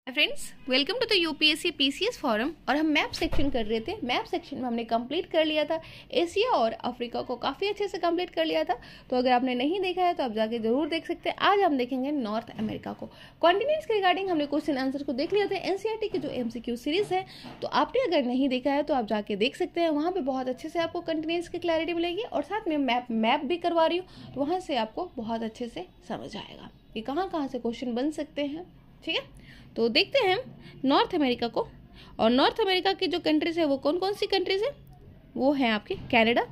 Friends, welcome to the UPSC PCS forum. और हम map section कर रहे थे। मैप सेक्शन में हमने कंप्लीट कर लिया था एशिया और अफ्रीका को, काफ़ी अच्छे से कंप्लीट कर लिया था। तो अगर आपने नहीं देखा है तो आप जाके जरूर देख सकते हैं। आज हम देखेंगे नॉर्थ अमेरिका को। कॉन्टिनेंट्स के रिगार्डिंग हमने क्वेश्चन आंसर को देख लिया था एनसीईआरटी की जो एमसीक्यू सीरीज है। तो आपने अगर नहीं देखा है तो आप जाके देख सकते हैं। वहाँ पर बहुत अच्छे से आपको कॉन्टिनेंट्स की क्लैरिटी मिलेगी और साथ में मैप भी करवा रही हूँ, तो वहाँ से आपको बहुत अच्छे से समझ आएगा कि कहाँ कहाँ से क्वेश्चन बन सकते हैं। ठीक है, तो देखते हैं नॉर्थ अमेरिका को। और नॉर्थ अमेरिका की जो कंट्रीज है वो कौन कौन सी कंट्रीज है, वो है आपके कनाडा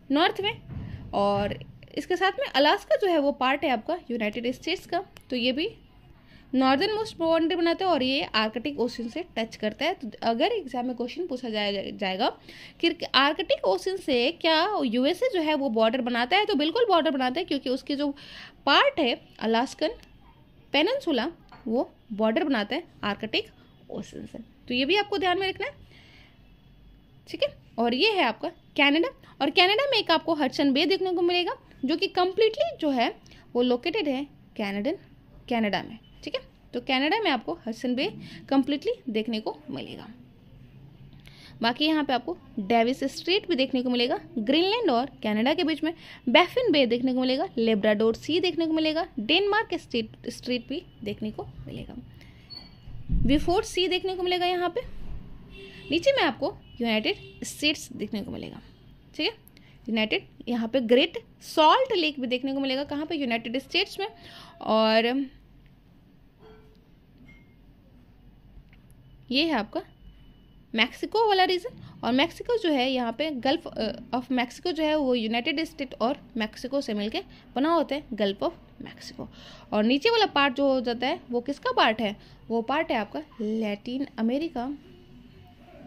नॉर्थ में, और इसके साथ में अलास्का जो है वो पार्ट है आपका यूनाइटेड स्टेट्स का। तो ये भी नॉर्दर्न मोस्ट बाउंड्री बनाता है और ये आर्कटिक ओशन से टच करता है। तो अगर एग्जाम में क्वेश्चन पूछा जाएगा कि आर्कटिक ओशन से क्या यूएसए जो है वो बॉर्डर बनाता है, तो बिल्कुल बॉर्डर बनाता है, क्योंकि उसकी जो पार्ट है अलास्कन पेनिनसुला वो बॉर्डर बनाता है आर्कटिक ओशन से। तो ये भी आपको ध्यान में रखना है। ठीक है, और ये है आपका कनाडा। और कनाडा में एक आपको हडसन बे देखने को मिलेगा, जो कि कंप्लीटली जो है वो लोकेटेड है कनाडा में। ठीक है, तो कनाडा में आपको हडसन बे कंप्लीटली देखने को मिलेगा। बाकी यहाँ पे आपको डेविस स्ट्रेट भी देखने को मिलेगा। ग्रीनलैंड और कनाडा के बीच में बैफिन बे देखने को मिलेगा। लेब्राडोर सी देखने को मिलेगा। डेनमार्क स्ट्रेट भी देखने को मिलेगा। विफोर्ड सी देखने को मिलेगा। यहाँ पे नीचे में आपको यूनाइटेड स्टेट्स देखने को मिलेगा। ठीक है, यूनाइटेड, यहाँ पे ग्रेट सॉल्ट लेक भी देखने को मिलेगा। कहाँ पे? यूनाइटेड स्टेट्स में। और ये है आपका मैक्सिको वाला रीजन। और मैक्सिको जो है यहाँ पे गल्फ ऑफ मैक्सिको जो है वो यूनाइटेड स्टेट और मैक्सिको से मिलके बना होता है गल्फ ऑफ मैक्सिको। और नीचे वाला पार्ट जो हो जाता है वो किसका पार्ट है? वो पार्ट है आपका लैटिन अमेरिका।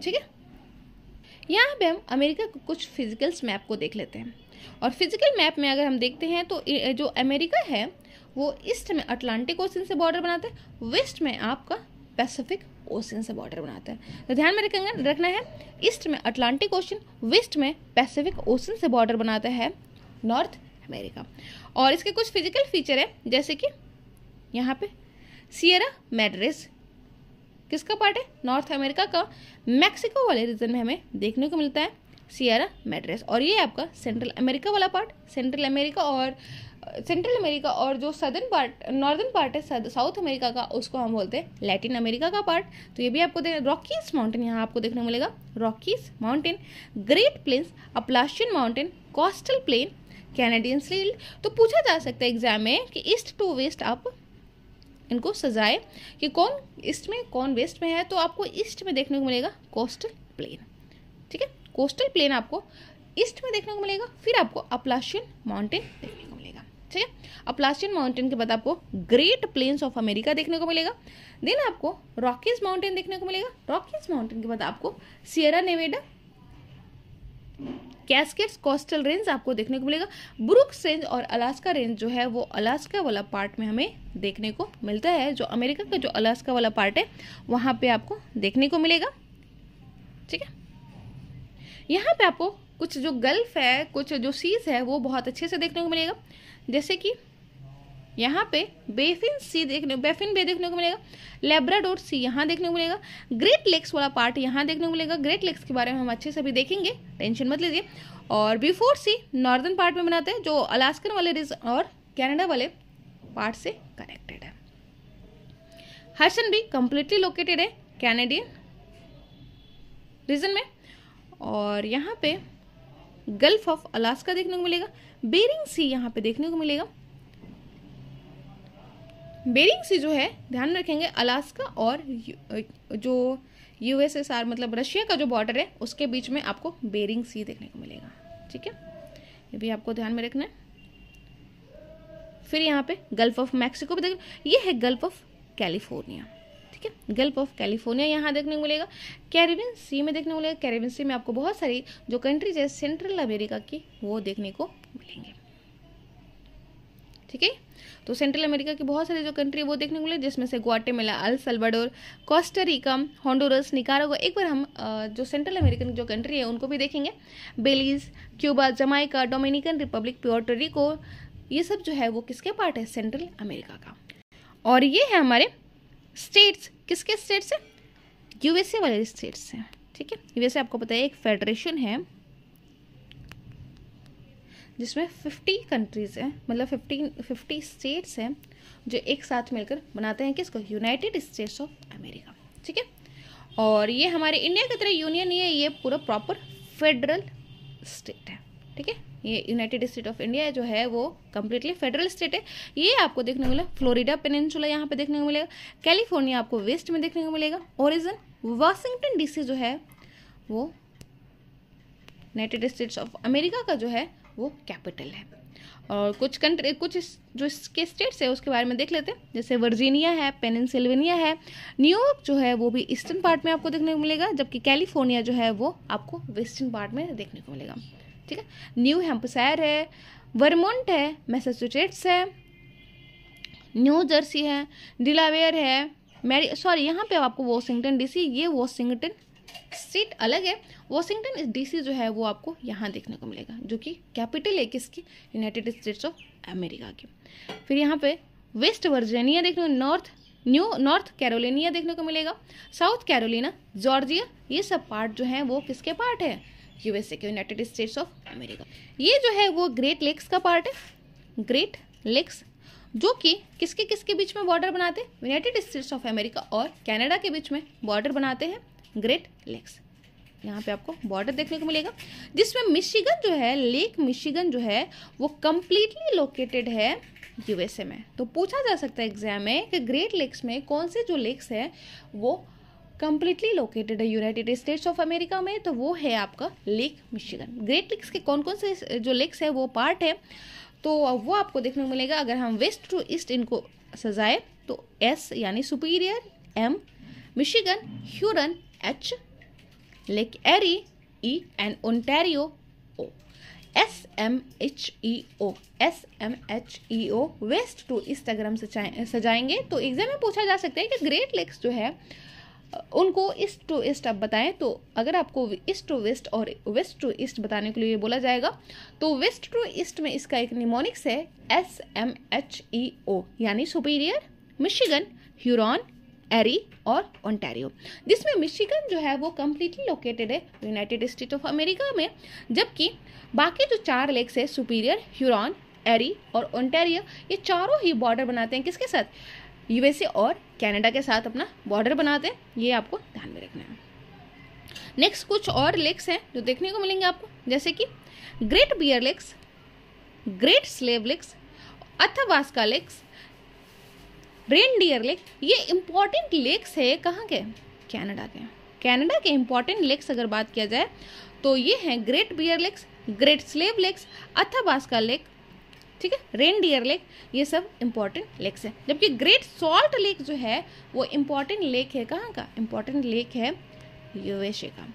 ठीक है, यहाँ पे हम अमेरिका को कुछ फिजिकल्स मैप को देख लेते हैं। और फिजिकल मैप में अगर हम देखते हैं तो जो अमेरिका है वो ईस्ट में अटलांटिक ओशन से बॉर्डर बनाता है, वेस्ट में आपका पैसिफिक ओशन से बॉर्डर बनाता है। तो ध्यान में रखना है, ईस्ट में अटलांटिक ओशन, वेस्ट में पैसिफिक ओशन से बॉर्डर बनाता है नॉर्थ अमेरिका। और इसके कुछ फिजिकल फीचर है, जैसे कि यहाँ पे सियरा मैड्रेस किसका पार्ट है? नॉर्थ अमेरिका का। मैक्सिको वाले रीजन में हमें देखने को मिलता है सियरा मैड्रेस। और ये आपका सेंट्रल अमेरिका वाला पार्ट, सेंट्रल अमेरिका और जो सदर्न पार्ट, नॉर्दर्न पार्ट है साउथ अमेरिका का, उसको हम बोलते हैं लैटिन अमेरिका का पार्ट। तो ये भी आपको रॉकीज माउंटेन यहाँ आपको देखने को मिलेगा। Rockies mountain, great plains, Appalachian mountain, coastal plain, Canadian shield. तो पूछा जा सकता है एग्जाम में कि ईस्ट टू वेस्ट आप इनको सजाए कि कौन ईस्ट में कौन वेस्ट में है। तो आपको ईस्ट में देखने को मिलेगा कोस्टल प्लेन। ठीक है, कोस्टल प्लेन आपको ईस्ट में देखने को मिलेगा। फिर आपको अपलाशियन माउंटेन देखने को मिलेगा। ठीक है, अपलाशियन माउंटेन के बाद आपको ग्रेट प्लेन्स ऑफ अमेरिका देखने को मिलेगा। देन आपको रॉकीज माउंटेन देखने को मिलेगा। रॉकीज माउंटेन के बाद आपको Sierra Nevada, cascades, coastal range आपको देखने को मिलेगा। ब्रुक्स रेंज और अलास्का रेंज जो है वो अलास्का वाला पार्ट में हमें देखने को मिलता है। जो अमेरिका का जो अलास्का वाला पार्ट है वहाँ पे आपको देखने को मिलेगा। ठीक है, यहाँ पे आपको कुछ जो गल्फ है, कुछ जो सीज है वो बहुत अच्छे से देखने को मिलेगा। जैसे कि यहाँ पे बैफिन बे देखने को मिलेगा। लेब्राडोर सी यहाँ देखने को मिलेगा। ग्रेट लेक्स वाला पार्ट यहाँ देखने को मिलेगा। ग्रेट लेक्स के बारे में हम अच्छे से भी देखेंगे, टेंशन मत लीजिए। और बिफोर सी नॉर्दर्न पार्ट में बनाते हैं, जो अलास्कन वाले रीजन और कनाडा वाले पार्ट से कनेक्टेड है। हडसन बी कंप्लीटली लोकेटेड है कैनेडियन रीजन में। और यहाँ पे गल्फ ऑफ अलास्का देखने को मिलेगा। बेरिंग सी यहाँ पे देखने को मिलेगा। बेरिंग सी जो है ध्यान में रखेंगे अलास्का और जो यूएसएसआर मतलब रशिया का जो बॉर्डर है उसके बीच में आपको बेरिंग सी देखने को मिलेगा। ठीक है, ये भी आपको ध्यान में रखना है। फिर यहाँ पे गल्फ ऑफ मैक्सिको भी देखिए, ये है गल्फ ऑफ कैलिफोर्निया। ठीक है, गल्फ ऑफ कैलिफोर्निया यहाँ देखने को मिलेगा। कैरिबियन सी में देखने को मिलेगा। कैरिबियन सी में आपको बहुत सारी जो कंट्रीज है सेंट्रल अमेरिका की वो देखने को मिलेंगे। ठीक है, तो सेंट्रल अमेरिका की बहुत सारी जो कंट्री है वो देखने को मिले, जिसमें से Guatemala, El Salvador, Costa Rica, Honduras, Nicaragua. एक बार हम जो सेंट्रल अमेरिकन जो कंट्री है उनको भी देखेंगे। Belize, Cuba, Jamaica, Dominican Republic, Puerto Rico, ये सब जो है वो किसके पार्ट है? सेंट्रल अमेरिका का। और ये है हमारे स्टेट्स, किसके स्टेट्स है? यूएसए वाले स्टेट्स हैं, ठीक है। यूएसए आपको पता है एक फेडरेशन है जिसमें 50 कंट्रीज हैं, मतलब 50 स्टेट्स हैं जो एक साथ मिलकर बनाते हैं किसको? यूनाइटेड स्टेट्स ऑफ अमेरिका, ठीक है। और ये हमारे इंडिया की तरह यूनियन नहीं है, ये पूरा प्रॉपर फेडरल स्टेट है, ठीक है। ये यूनाइटेड स्टेट ऑफ इंडिया जो है वो कम्प्लीटली फेडरल स्टेट है। ये आपको देखने को मिला फ्लोरिडा पेनिनसुला यहाँ पे देखने को मिलेगा, कैलिफोर्निया आपको वेस्ट में देखने को मिलेगा, ओरिजिन वाशिंगटन डीसी जो है वो यूनाइटेड स्टेट्स ऑफ अमेरिका का जो है वो कैपिटल है। और कुछ कंट्री, कुछ जो इसके स्टेट्स है उसके बारे में देख लेते हैं, जैसे वर्जीनिया है, पेनिनसिल्वेनिया है, न्यूयॉर्क जो है वो भी ईस्टर्न पार्ट में आपको देखने को मिलेगा, जबकि कैलिफोर्निया जो है वो आपको वेस्टर्न पार्ट में देखने को मिलेगा, ठीक है। न्यू हैम्पशायर है, वर्मोंट है, मैसाचुसेट्स है, न्यू जर्सी है, डिलावेयर है, यहाँ पे आपको वॉशिंगटन डीसी, ये वॉशिंगटन स्टेट अलग है, वॉशिंगटन डीसी जो है वो आपको यहाँ देखने को मिलेगा, जो कि कैपिटल है किसकी? यूनाइटेड स्टेट्स ऑफ अमेरिका की। फिर यहाँ पे वेस्ट वर्जीनिया देखने को, नॉर्थ कैरोलिना देखने को मिलेगा, साउथ कैरोलिना, जॉर्जिया, ये सब पार्ट जो है वो किसके पार्ट है? यूएसए के, यूनाइटेड स्टेट्स ऑफ अमेरिका। ये जो है वो ग्रेट लेक्स का पार्ट है, ग्रेट लेक्स, जो कि किसके किसके बीच में बॉर्डर बनाते हैं? यूनाइटेड स्टेट्स ऑफ अमेरिका और कनाडा के बीच में बॉर्डर बनाते हैं ग्रेट लेक्स। यहाँ पे आपको बॉर्डर देखने को मिलेगा, जिसमें मिशिगन जो है, लेक मिशिगन जो है वो कंप्लीटली लोकेटेड है यूएसए में। तो पूछा जा सकता है एग्जाम में कि ग्रेट लेक्स में कौन से जो लेक्स है वो कंप्लीटली लोकेटेड है यूनाइटेड स्टेट्स ऑफ अमेरिका में, तो वो है आपका लेक मिशिगन। ग्रेट लेक्स के कौन कौन से जो लेक्स है वो पार्ट है, तो वो आपको देखने को मिलेगा। अगर हम वेस्ट टू ईस्ट इनको सजाए तो एस यानी superior, M Michigan, Huron, H lake Erie, E and Ontario, O, SMHEO, SMHEO west to east अगर हम सजाएंगे तो एग्जाम में पूछा जा सकता है कि ग्रेट लेक्स जो है उनको ईस्ट टू ईस्ट आप बताएं। तो अगर आपको ईस्ट टू वेस्ट और वेस्ट टू ईस्ट बताने के लिए बोला जाएगा तो वेस्ट टू ईस्ट में इसका एक निमोनिक्स है SMHEO, यानी सुपीरियर, मिशिगन, ह्यूरॉन, एरी और ओंटारियो, जिसमें मिशिगन जो है वो कम्प्लीटली लोकेटेड है यूनाइटेड स्टेट ऑफ अमेरिका में, जबकि बाकी जो 4 लेक्स है सुपीरियर, ह्यूरॉन, एरी और ओंटारियो, ये चारों ही बॉर्डर बनाते हैं किसके साथ? यूएसए और कनाडा के साथ अपना बॉर्डर बनाते हैं। ये आपको ध्यान में रखना है। नेक्स्ट कुछ और लेक्स हैं जो देखने को मिलेंगे आपको, जैसे कि great bear lakes, great slave lakes, Athabasca lakes, reindeer lake. ये इंपॉर्टेंट लेक्स है कहाँ के? कनाडा के। कनाडा के इंपॉर्टेंट लेक्स अगर बात किया जाए तो ये हैं great bear lakes, great slave lakes, Athabasca lake, ठीक है, रेनडियर लेक, ये सब इंपॉर्टेंट लेक्स हैं। जबकि ग्रेट सॉल्ट लेक जो है वो इंपॉर्टेंट लेक है कहाँ का? इंपॉर्टेंट लेक है यूएसए का।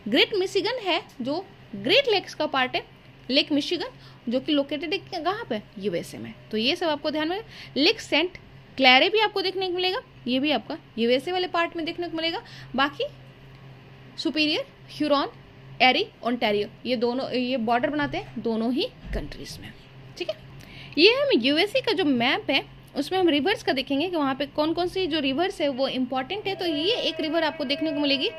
ग्रेट मिशिगन है जो ग्रेट लेक्स का पार्ट है, लेक मिशिगन जो कि लोकेटेड है कहाँ पे? यूएसए में। तो ये सब आपको ध्यान में। लेक सेंट क्लैरे भी आपको देखने को मिलेगा, ये भी आपका यूएसए वाले पार्ट में देखने को मिलेगा। बाकी सुपीरियर, ह्यूरॉन, एरी, ओंटारियो, ये दोनों ये बॉर्डर बनाते हैं दोनों ही कंट्रीज में, ठीक है। ये हम यूएसए का जो मैप है उसमें हम रिवर्स का देखेंगे कि वहाँ पे कौन कौन सी जो रिवर्स है वो इम्पॉर्टेंट है। तो ये एक रिवर आपको देखने को मिलेगी,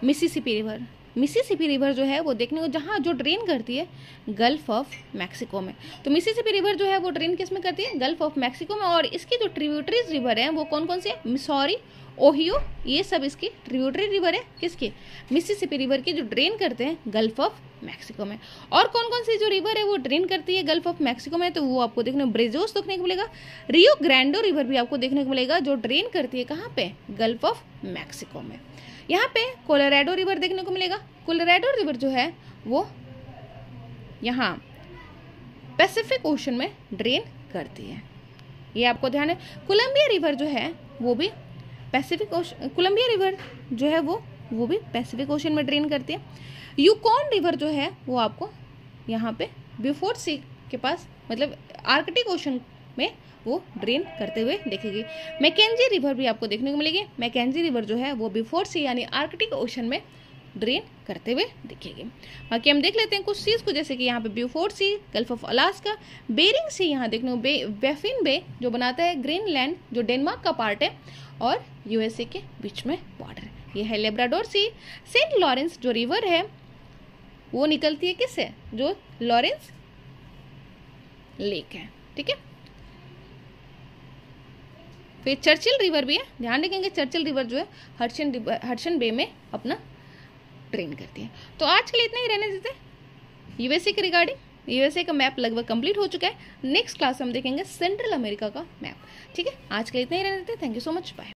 मिसिसिपी रिवर। मिसिसिपी रिवर जो है वो देखने को जहाँ जो ड्रेन करती है गल्फ ऑफ मैक्सिको में। तो मिसिसिपी रिवर जो है वो ड्रेन किस में करती है? गल्फ ऑफ मैक्सिको में। और इसकी जो ट्रिब्यूटरीज रिवर है वो कौन कौन सी है? मिसौरी, ओहियो, ये सब इसकी ट्रिब्यूटरी रिवर है किसकी? मिसिसिपी रिवर की, जो ड्रेन करते हैं गल्फ ऑफ मैक्सिको में। और कौन कौन सी जो रिवर है वो ड्रेन करती है गल्फ ऑफ मैक्सिको में? तो वो आपको देखने को ब्रेजोस देखने को मिलेगा। रियो ग्रैंडो रिवर भी आपको देखने को मिलेगा जो ड्रेन करती है कहाँ पे? गल्फ ऑफ मैक्सिको में। यहाँ पे कोलोराडो रिवर देखने को मिलेगा। कोलोराडो रिवर जो है वो यहाँ पैसिफिक ओशन में ड्रेन करती है, ये आपको ध्यान है। कोलंबिया रिवर जो है वो भी पैसिफिक ओशन, कोलंबिया रिवर जो है वो भी पैसिफिक ओशन में ड्रेन करती है। यूकॉन रिवर जो है वो आपको यहाँ पे बिफोर सी के पास, मतलब आर्कटिक ओशन में वो ड्रेन करते हुए देखेगी। मैकेंजी रिवर भी आपको देखने को मिलेगी। मैकेंजी रिवर जो है वो बिफोर सी यानी आर्कटिक ओशन में ड्रेन करते हुए दिखेगी। बाकी हम देख लेते हैं कुछ सीज को, जैसे कि यहाँ पे Beaufort Sea, Gulf of Alaska, Bering Sea, यहाँ देखने को बैफिन बे जो बनाता है ग्रीनलैंड जो डेनमार्क का पार्ट है और यूएसए के बीच में बॉर्डर। ये है लेब्राडोर सी, सेंट लॉरेंस जो रिवर है वो निकलती है किससे, जो लॉरेंस लेक है, ठीक है। फिर चर्चिल रिवर भी है, ध्यान रखेंगे चर्चिल रिवर जो है हडसन बे में अपना ड्रेन करती है। तो आज के लिए इतना ही रहने देते हैं यूएसए के रिगार्डिंग। यूएसए का मैप लगभग कंप्लीट हो चुका है। नेक्स्ट क्लास में हम देखेंगे सेंट्रल अमेरिका का मैप, ठीक है। आज के लिए इतना ही रहने देते हैं। Thank you so much, bye.